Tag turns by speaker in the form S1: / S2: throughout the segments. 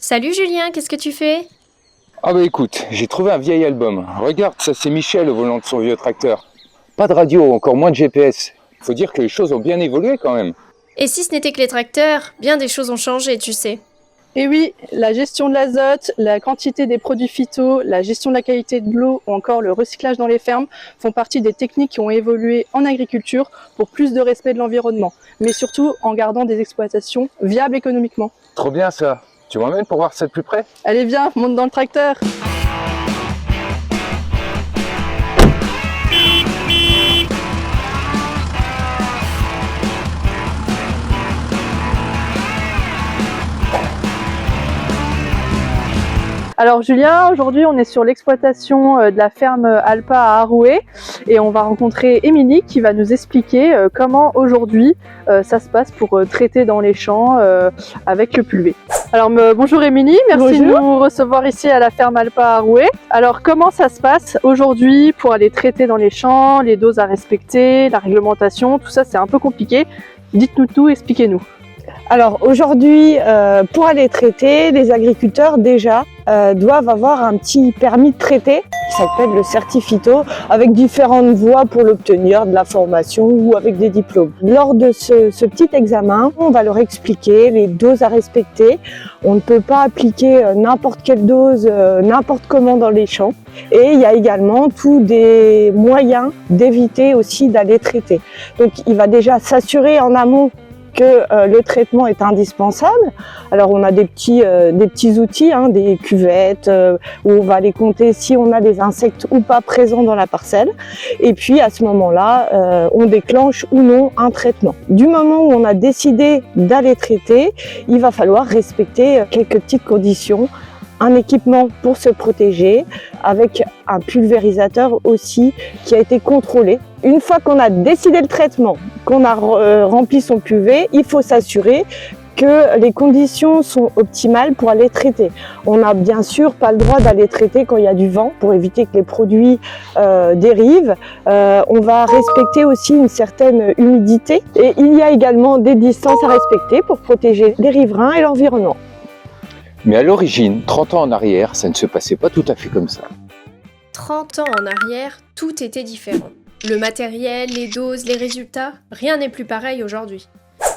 S1: Salut Julien, qu'est-ce que tu fais?
S2: Ah bah écoute, j'ai trouvé un vieil album. Regarde, ça c'est Michel au volant de son vieux tracteur. Pas de radio, encore moins de GPS. Faut dire que les choses ont bien évolué quand même.
S1: Et si ce n'était que les tracteurs, bien des choses ont changé, tu sais.
S3: Et oui, la gestion de l'azote, la quantité des produits phyto, la gestion de la qualité de l'eau ou encore le recyclage dans les fermes font partie des techniques qui ont évolué en agriculture pour plus de respect de l'environnement, mais surtout en gardant des exploitations viables économiquement.
S2: Trop bien ça. Tu m'emmènes pour voir ça de plus près?
S3: Allez viens, monte dans le tracteur. Alors Julien, aujourd'hui on est sur l'exploitation de la ferme Alpa à Arouet et on va rencontrer Émilie qui va nous expliquer comment aujourd'hui ça se passe pour traiter dans les champs avec le pulvé. Alors bonjour Émilie, merci de nous recevoir ici à la ferme Alpa à Arouet. Alors comment ça se passe aujourd'hui pour aller traiter dans les champs, les doses à respecter, la réglementation, tout ça c'est un peu compliqué. Dites-nous tout, expliquez-nous.
S4: Alors aujourd'hui, pour aller traiter, les agriculteurs déjà doivent avoir un petit permis de traiter qui s'appelle le certifito, avec différentes voies pour l'obtenir, de la formation ou avec des diplômes. Lors de ce petit examen, on va leur expliquer les doses à respecter. On ne peut pas appliquer n'importe quelle dose, n'importe comment dans les champs. Et il y a également tous des moyens d'éviter aussi d'aller traiter. Donc il va déjà s'assurer en amont que le traitement est indispensable. Alors on a des petits outils, des cuvettes où on va aller compter si on a des insectes ou pas présents dans la parcelle. Et puis à ce moment-là, on déclenche ou non un traitement. Du moment où on a décidé d'aller traiter, il va falloir respecter quelques petites conditions. Un équipement pour se protéger, avec un pulvérisateur aussi qui a été contrôlé. Une fois qu'on a décidé le traitement, qu'on a rempli son pulvé, il faut s'assurer que les conditions sont optimales pour aller traiter. On n'a bien sûr pas le droit d'aller traiter quand il y a du vent pour éviter que les produits dérivent. On va respecter aussi une certaine humidité et il y a également des distances à respecter pour protéger les riverains et l'environnement.
S2: Mais à l'origine, 30 ans en arrière, ça ne se passait pas tout à fait comme ça.
S1: 30 ans en arrière, tout était différent. Le matériel, les doses, les résultats, rien n'est plus pareil aujourd'hui.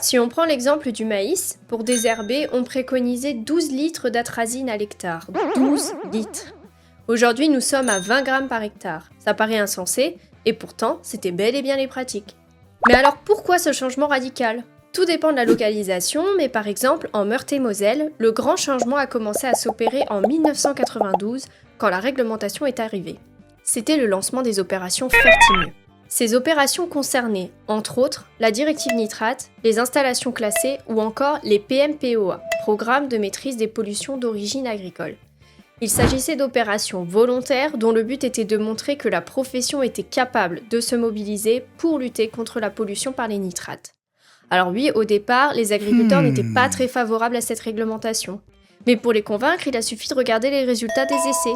S1: Si on prend l'exemple du maïs, pour désherber, on préconisait 12 litres d'atrazine à l'hectare. 12 litres. Aujourd'hui, nous sommes à 20 grammes par hectare. Ça paraît insensé, et pourtant, c'était bel et bien les pratiques. Mais alors pourquoi ce changement radical ? Tout dépend de la localisation, mais par exemple, en Meurthe-et-Moselle, le grand changement a commencé à s'opérer en 1992, quand la réglementation est arrivée. C'était le lancement des opérations Fertimieux. Ces opérations concernaient, entre autres, la directive nitrate, les installations classées ou encore les PMPOA, Programmes de maîtrise des pollutions d'origine agricole. Il s'agissait d'opérations volontaires dont le but était de montrer que la profession était capable de se mobiliser pour lutter contre la pollution par les nitrates. Alors oui, au départ, les agriculteurs n'étaient pas très favorables à cette réglementation. Mais pour les convaincre, il a suffi de regarder les résultats des essais.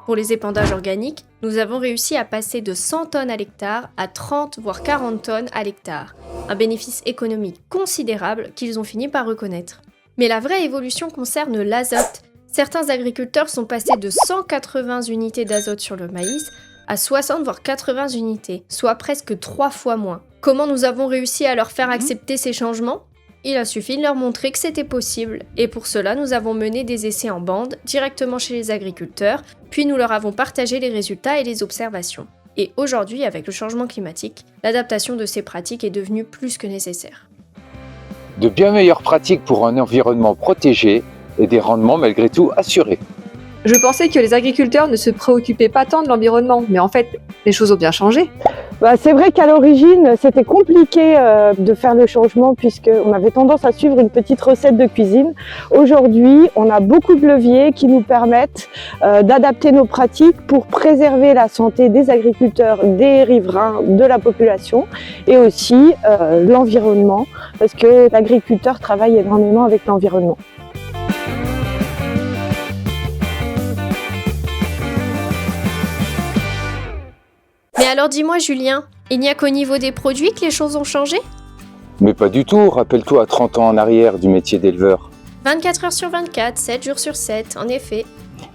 S1: Pour les épandages organiques, nous avons réussi à passer de 100 tonnes à l'hectare à 30 voire 40 tonnes à l'hectare. Un bénéfice économique considérable qu'ils ont fini par reconnaître. Mais la vraie évolution concerne l'azote. Certains agriculteurs sont passés de 180 unités d'azote sur le maïs à 60 voire 80 unités, soit presque 3 fois moins. Comment nous avons réussi à leur faire accepter ces changements ? Il a suffi de leur montrer que c'était possible, et pour cela nous avons mené des essais en bande, directement chez les agriculteurs, puis nous leur avons partagé les résultats et les observations. Et aujourd'hui, avec le changement climatique, l'adaptation de ces pratiques est devenue plus que nécessaire.
S2: De bien meilleures pratiques pour un environnement protégé et des rendements malgré tout assurés.
S5: Je pensais que les agriculteurs ne se préoccupaient pas tant de l'environnement, mais en fait, les choses ont bien changé.
S4: C'est vrai qu'à l'origine, c'était compliqué de faire le changement puisqu'on avait tendance à suivre une petite recette de cuisine. Aujourd'hui, on a beaucoup de leviers qui nous permettent d'adapter nos pratiques pour préserver la santé des agriculteurs, des riverains, de la population et aussi l'environnement parce que l'agriculteur travaille énormément avec l'environnement.
S1: Mais alors dis-moi Julien, il n'y a qu'au niveau des produits que les choses ont changé ?
S2: Mais pas du tout, rappelle-toi 30 ans en arrière du métier d'éleveur.
S1: 24 heures sur 24, 7 jours sur 7, en effet.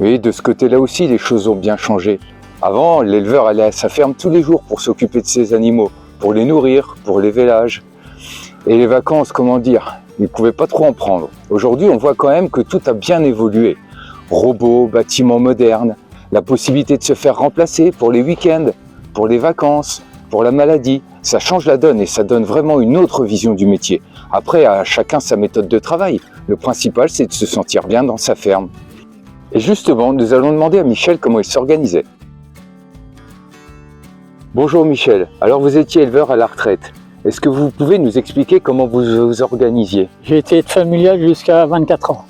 S2: Oui, de ce côté-là aussi, les choses ont bien changé. Avant, l'éleveur allait à sa ferme tous les jours pour s'occuper de ses animaux, pour les nourrir, pour les vélages. Et les vacances, comment dire, il ne pouvait pas trop en prendre. Aujourd'hui, on voit quand même que tout a bien évolué. Robots, bâtiments modernes, la possibilité de se faire remplacer pour les week-ends, pour les vacances, pour la maladie. Ça change la donne et ça donne vraiment une autre vision du métier. Après, à chacun sa méthode de travail. Le principal, c'est de se sentir bien dans sa ferme. Et justement, nous allons demander à Michel comment il s'organisait. Bonjour Michel, alors vous étiez éleveur à la retraite. Est-ce que vous pouvez nous expliquer comment vous vous organisiez?
S6: J'ai été familial jusqu'à 24 ans.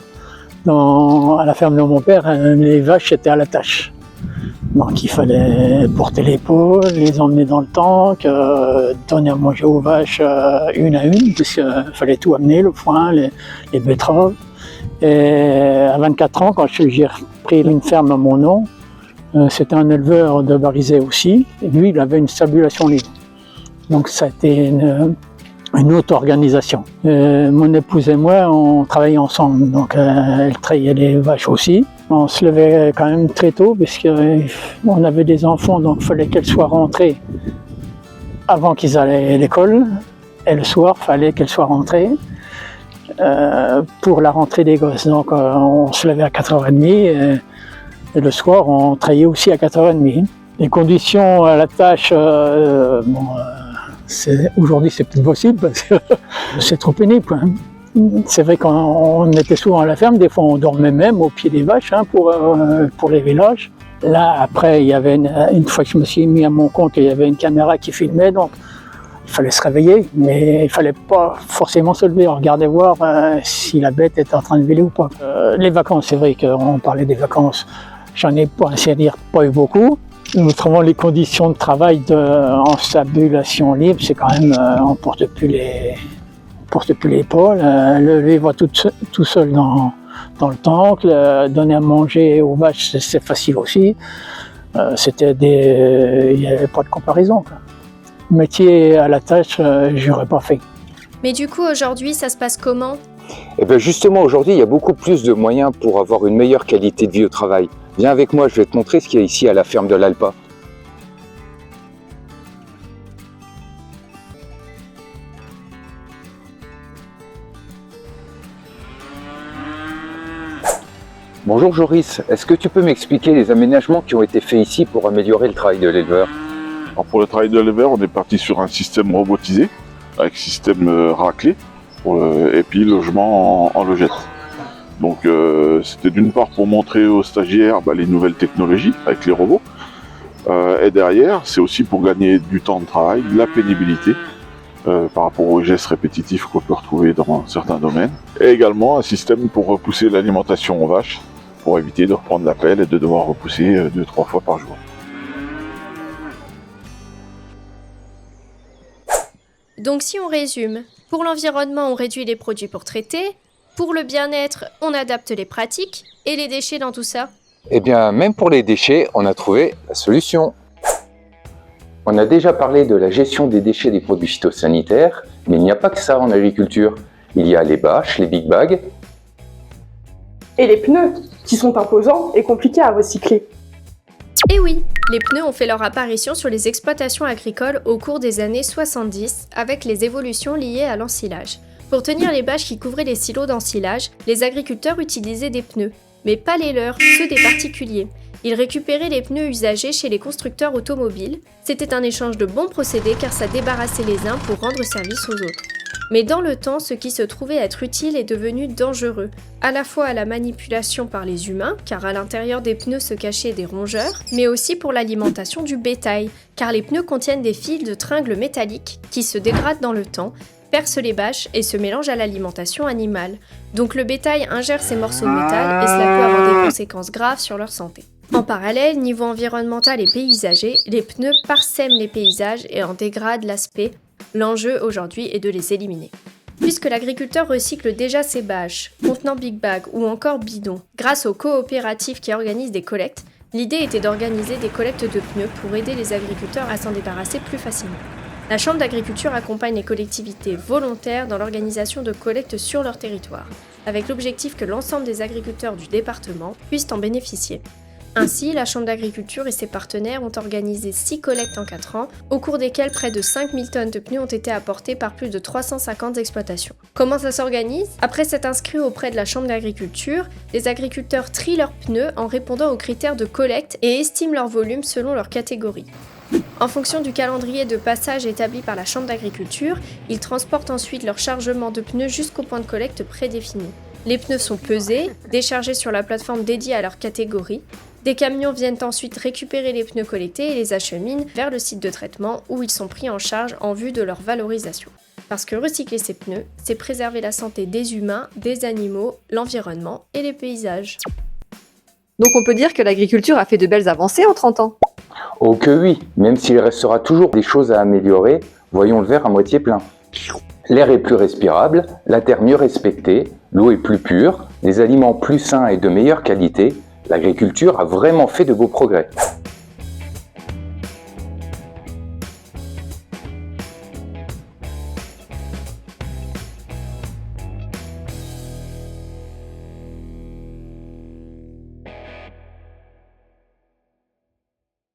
S6: À la ferme de mon père, les vaches étaient à la tâche. Donc il fallait porter les pôles, les emmener dans le tank, donner à manger aux vaches une à une, puisqu'il fallait tout amener, le foin, les betteraves. Et à 24 ans, quand j'ai pris une ferme à mon nom, c'était un éleveur de Barizet aussi, et lui il avait une stabulation libre. Donc ça a été une autre organisation. Mon épouse et moi, on travaillait ensemble, donc elle trayait les vaches aussi. On se levait quand même très tôt, puisqu'on avait des enfants, donc il fallait qu'elles soient rentrées avant qu'ils allaient à l'école. Et le soir, il fallait qu'elles soient rentrées pour la rentrée des gosses. Donc on se levait à 4h30 et le soir, on trayait aussi à 4h30. Les conditions à la tâche, aujourd'hui c'est plus possible parce que c'est trop pénible, quoi. C'est vrai qu'on était souvent à la ferme, des fois on dormait même au pied des vaches pour les vélages. Là après, il y avait une fois que je me suis mis à mon compte, il y avait une caméra qui filmait, donc il fallait se réveiller, mais il fallait pas forcément se lever, on regardait voir si la bête était en train de véler ou pas. Les vacances, c'est vrai qu'on parlait des vacances, j'en ai pour ainsi dire pas eu beaucoup. Autrement, les conditions de travail en stabulation libre, c'est quand même, on porte plus les pôles, le lait va tout seul dans le tank, donner à manger aux vaches, c'est facile aussi. Il n'y avait pas de comparaison, quoi. Métier à la tâche, j'aurais pas fait.
S1: Mais du coup, aujourd'hui, ça se passe comment?
S2: Eh bien justement, aujourd'hui, il y a beaucoup plus de moyens pour avoir une meilleure qualité de vie au travail. Viens avec moi, je vais te montrer ce qu'il y a ici à la ferme de l'Alpa. Bonjour Joris, est-ce que tu peux m'expliquer les aménagements qui ont été faits ici pour améliorer le travail de l'éleveur?
S7: Alors pour le travail de l'éleveur, on est parti sur un système robotisé, avec système raclé, et puis logement en logette. Donc c'était d'une part pour montrer aux stagiaires les nouvelles technologies avec les robots, et derrière c'est aussi pour gagner du temps de travail, de la pénibilité, par rapport aux gestes répétitifs qu'on peut retrouver dans certains domaines, et également un système pour repousser l'alimentation aux vaches, pour éviter de reprendre la pelle et de devoir repousser 2-3 fois par jour.
S1: Donc si on résume, pour l'environnement, on réduit les produits pour traiter, pour le bien-être, on adapte les pratiques, et les déchets dans tout ça?
S2: Eh bien, même pour les déchets, on a trouvé la solution. On a déjà parlé de la gestion des déchets des produits phytosanitaires, mais il n'y a pas que ça en agriculture. Il y a les bâches, les big bags.
S3: Et les pneus, qui sont imposants et compliqués à recycler.
S1: Et oui, les pneus ont fait leur apparition sur les exploitations agricoles au cours des années 70 avec les évolutions liées à l'ensilage. Pour tenir les bâches qui couvraient les silos d'ensilage, les agriculteurs utilisaient des pneus, mais pas les leurs, ceux des particuliers. Ils récupéraient les pneus usagés chez les constructeurs automobiles. C'était un échange de bons procédés car ça débarrassait les uns pour rendre service aux autres. Mais dans le temps, ce qui se trouvait être utile est devenu dangereux, à la fois à la manipulation par les humains, car à l'intérieur des pneus se cachaient des rongeurs, mais aussi pour l'alimentation du bétail, car les pneus contiennent des fils de tringles métalliques qui se dégradent dans le temps, percent les bâches et se mélangent à l'alimentation animale. Donc le bétail ingère ces morceaux de métal et cela peut avoir des conséquences graves sur leur santé. En parallèle, niveau environnemental et paysager, les pneus parsèment les paysages et en dégradent l'aspect. L'enjeu aujourd'hui est de les éliminer. Puisque l'agriculteur recycle déjà ses bâches, contenant big bag ou encore bidons, grâce aux coopératives qui organisent des collectes, l'idée était d'organiser des collectes de pneus pour aider les agriculteurs à s'en débarrasser plus facilement. La Chambre d'agriculture accompagne les collectivités volontaires dans l'organisation de collectes sur leur territoire. avec l'objectif que l'ensemble des agriculteurs du département puissent en bénéficier. Ainsi, la Chambre d'agriculture et ses partenaires ont organisé 6 collectes en 4 ans, au cours desquelles près de 5000 tonnes de pneus ont été apportées par plus de 350 exploitations. Comment ça s'organise ? Après s'être inscrit auprès de la Chambre d'agriculture, les agriculteurs trient leurs pneus en répondant aux critères de collecte et estiment leur volume selon leur catégorie. En fonction du calendrier de passage établi par la Chambre d'agriculture, ils transportent ensuite leur chargement de pneus jusqu'au point de collecte prédéfini. Les pneus sont pesés, déchargés sur la plateforme dédiée à leur catégorie. Des camions viennent ensuite récupérer les pneus collectés et les acheminent vers le site de traitement où ils sont pris en charge en vue de leur valorisation. Parce que recycler ces pneus, c'est préserver la santé des humains, des animaux, l'environnement et les paysages.
S5: Donc on peut dire que l'agriculture a fait de belles avancées en 30 ans.
S2: Oh que oui, même s'il restera toujours des choses à améliorer, voyons le verre à moitié plein. L'air est plus respirable, la terre mieux respectée, l'eau est plus pure, les aliments plus sains et de meilleure qualité. L'agriculture a vraiment fait de beaux progrès.